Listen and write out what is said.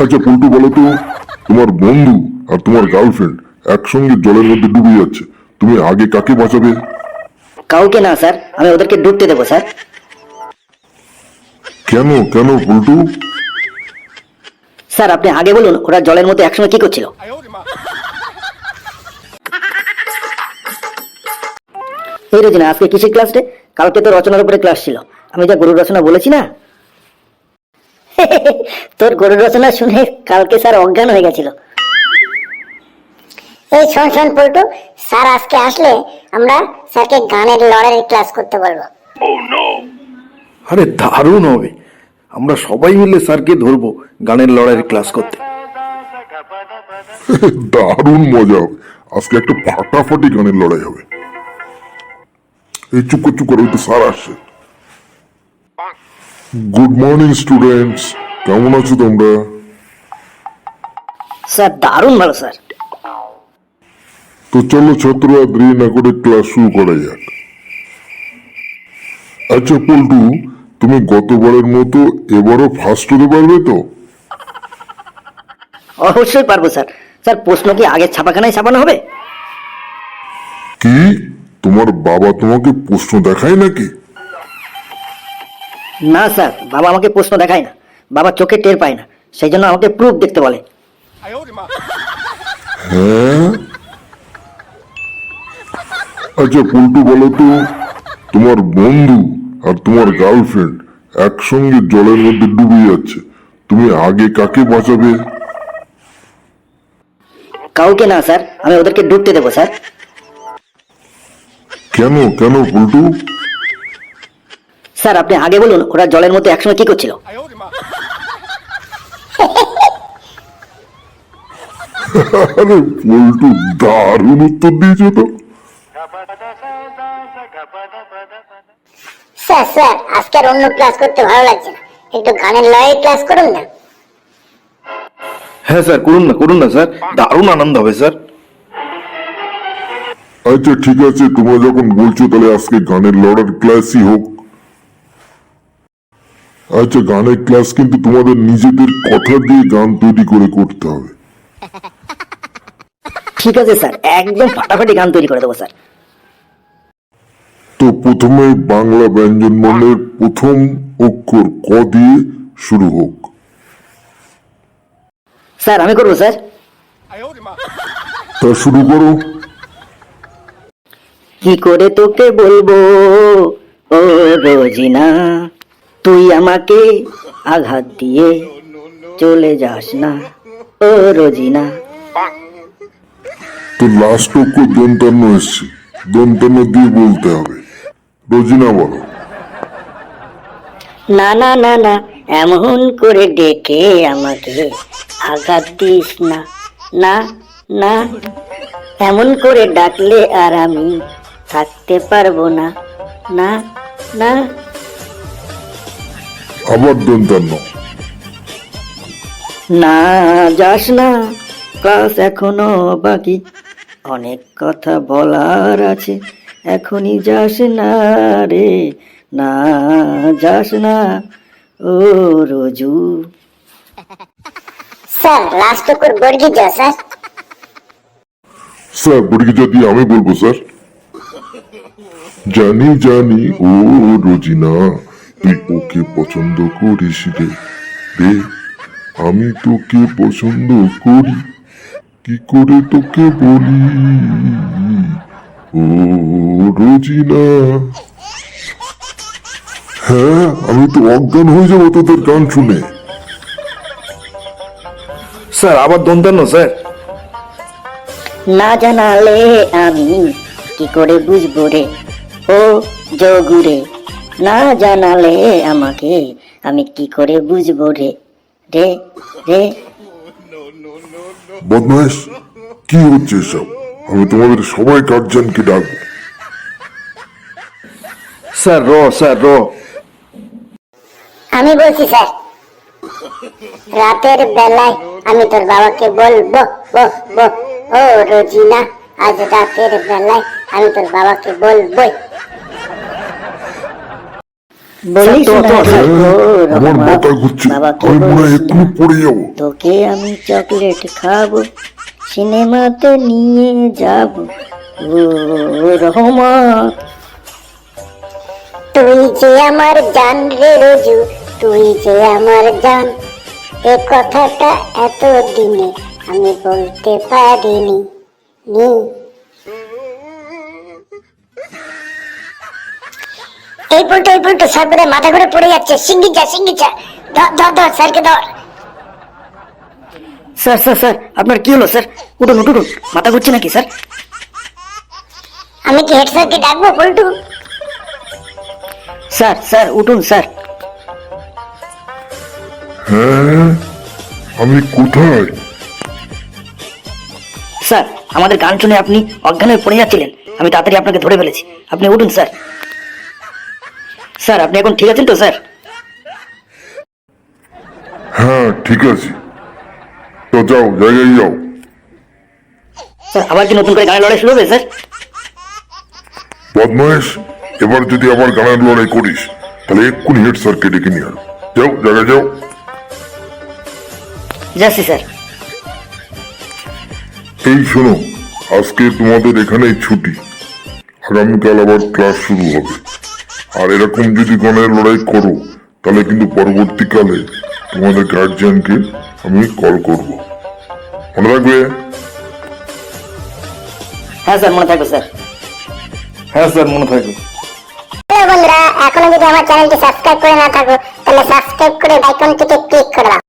আচ্ছা পল্টু, বলো তো, তোমার বন্ধু আর তোমার গার্লফ্রেন্ড একসঙ্গে জলের মধ্যে ডুবে যাচ্ছে, তুমি আগে কাকে বাঁচাবে? কাউকে না স্যার, আমি ওদেরকে ডুবতে দেবো স্যার। কেন কেন পল্টু? স্যার আপনি আগে বলুন, ওরা জলের মধ্যে একসঙ্গে কি করছিল? এই রোজিনা, আজকে কিসের ক্লাস রে? কালকে তো রচনার উপরে ক্লাস ছিল, আমি যা গরুর রচনা বলেছি না। তোর গরুর রচনা শুনে কালকে স্যার অজ্ঞান হয়ে গেছিল। এই শোন শোন পল্টু, স্যার আজকে আসলে আমরা স্যারকে গানের লড়াইয়ের ক্লাস করতে বলবো। আরে দারুণ হবে, আমরা সবাই মিলে স্যারকে ধরবো গানের লড়াইয়ের ক্লাস করতে। দারুণ মজা হবে, আজকে একটা ফাটাফাটি গানের লড়াই হবে। এই চুপ করো, ওই তো স্যার আসছে। গুড মর্নিং স্টুডেন্টস, কেমন আছো তোমরা? স্যার দারুণ ভালো স্যার। তো চলো ছাত্ররা, দেরি না করে ক্লাস শুরু করা যাক। আচ্ছা পল্টু, তুমি গতবারের মতো এবারও ফার্স্ট হতে পারবে তো? অবশ্যই পারবো স্যার। স্যার প্রশ্ন কি আগের ছাপাখানায় ছাপানো হবে? কি, তোমার বাবা তোমাকে প্রশ্ন দেখায় নাকি? না স্যার, বাবা আমাকে প্রশ্ন দেখায় না, বাবা চোখে টের পায় না, সেই জন্য আমাকে প্রুফ দেখতে বলে। হ্যাঁ, আচ্ছা পল্টু, বলো তো, তোমার বন্ধু আর তোমার গার্লফ্রেন্ড একসঙ্গে জলের মধ্যে ডুবে যাচ্ছে, তুমি আগে কাকে বাঁচাবে? কাউকে না স্যার, আমি ওদেরকে ডুবতে দেবো স্যার। কেন কেন পল্টু? স্যার আপনি আগে বলুন, ওরা জলের মধ্যে একসঙ্গে কি করছিল? আরে পল্টু, দারুণ উত্তর দিয়েছো তো। স্যার স্যার আজকে আর অন্য ক্লাস করতে ভালো লাগছে না, একটু গানের লড়াইয়ের ক্লাস করুন না। হ্যাঁ স্যার, করুন না স্যার, দারুণ আনন্দ হবে স্যার। আচ্ছা ঠিক আছে, তোমরা যখন বলছো তাহলে আজকে গানের লড়ার ক্লাসই হোক। আচ্ছা, গানের ক্লাস কিন্তু তোমাদের নিজেদের কথা দিয়ে গান তৈরি করে করতে হবে। ঠিক আছে স্যার, একদম ফাটাফাটি গান তৈরি করে দেবো স্যার। তো প্রথমে বাংলা ব্যঞ্জনবর্ণের প্রথম অক্ষর ক দিয়ে শুরু হোক। স্যার আমি করবো স্যার। তা শুরু করো। কি করে তোকে বলবো ও রোজিনা, তুই আমাকে আঘাত দিয়ে চলে যাস না ও রোজিনা। তো লাস্ট অক্ষর দন্তান্ন এসছে, দন্তান্ন দিয়ে বলতে হবে। রোজিনা বলো। না না না না, এমন করে ডেকে আমাকে আঘাত দিস না, না না, এমন করে ডাকলে আর আমি থাকতে পারবো না, না না। আবার দন্তান্ন। না যাস না, ক্লাস এখনো বাকি, অনেক কথা বলার আছে, এখনই যাস না রে, না যাস না ও রোজু। স্যার লাস্ট করে বর্গি যা স্যার। স্যার বড়িকে যদি আমি বলবো স্যার। জানি জানি ও রোজিনা, তুই ওকে পছন্দ করিস রে, রে আমি তোকে পছন্দ করি, কি করে তোকে বলি ও রোজিনা। হ্যাঁ, আমি তো অজ্ঞান হয়ে যাবো তোদের গান শুনে। স্যার আবার দন্তান্ন স্যার। না জানালে আমি কি করে বুঝবো রে ও যোগুরে, না জানালে আমাকে আমি কি করে বুঝবো রে, রে রে। বদমাইশ, কি হচ্ছে এসব? আমি তোমাদের সবাই গার্জিয়ানকে ডাকবো। স্যার র। আমি বলছি স্যার, রাতের বেলায় আমি তোর বাবাকে বলবো ও রোজিনা, আজ রাতের বেলায় আমি তোর বাবাকে বলবো। বলিস স্যার, না তো, রে হ্যাঁ, ও আমার রহমান, মাথা ঘুরছে, বাবাকে আমি মনে হয় বলিস এক্ষুনি না। পড়ে যাবো। তোকে আমি চকলেট খাবো, সিনেমাতে নিয়ে যাব ও রহমান। তুই যে আমার জান রে রোজু, তুই যে আমার জান, এ কথাটা এত দিনে আমি বলতে পারিনি। এই পল্টু স্যার বোধহয় মাথা ঘুরে পড়ে যাচ্ছে। সিঙ্গি যা ধর স্যারকে ধর। স্যার স্যার স্যার, আপনার কি হলো স্যার? উঠুন উঠুন, মাথা ঘুরছে নাকি স্যার? আমি কি হেড স্যারকে ডাকবো পল্টু? স্যার স্যার উঠুন স্যার। হ্যাঁ, আমি কোথায়? স্যার, আমাদের গান শুনে আপনি অজ্ঞান হয়ে পড়ে যাচ্ছিলেন, আমি তাড়াতাড়ি আপনাকে ধরে ফেলেছি। আপনি উঠুন স্যার। স্যার, আপনি এখন ঠিক আছেন তো স্যার? হ্যাঁ, ঠিক আছে। তো যাও, জায়গায় যাও। স্যার, আবার কি নতুন করে গানের লড়াই শুরু হবে স্যার? বদমাইশ, এবার যদি আবার গানের লড়াই করিস তাহলে এক্ষুনি হেড স্যারকে ডেকে নিয়ে আয়। যাও, জায়গায় যাও। যাচ্ছি স্যার। এই শোনো, আজকে তোমাদের এখানেই ছুটি, আগামীকাল আবার ক্লাস শুরু হবে। আর এরকম যদি গানের লড়াই করো তাহলে কিন্তু পরবর্তীকালে তোমাদের গার্জিয়ানকে আমি কল করব, মনে রাখবে। হ্যাঁ স্যার, মনে থাকবে স্যার। হ্যাঁ স্যার, মনে থাকবে। বন্ধুরা, এখনো যদি আমার চ্যানেলটি সাবস্ক্রাইব করে না থাকো তাহলে সাবস্ক্রাইব করে আইকনটিতে ক্লিক করে দাও।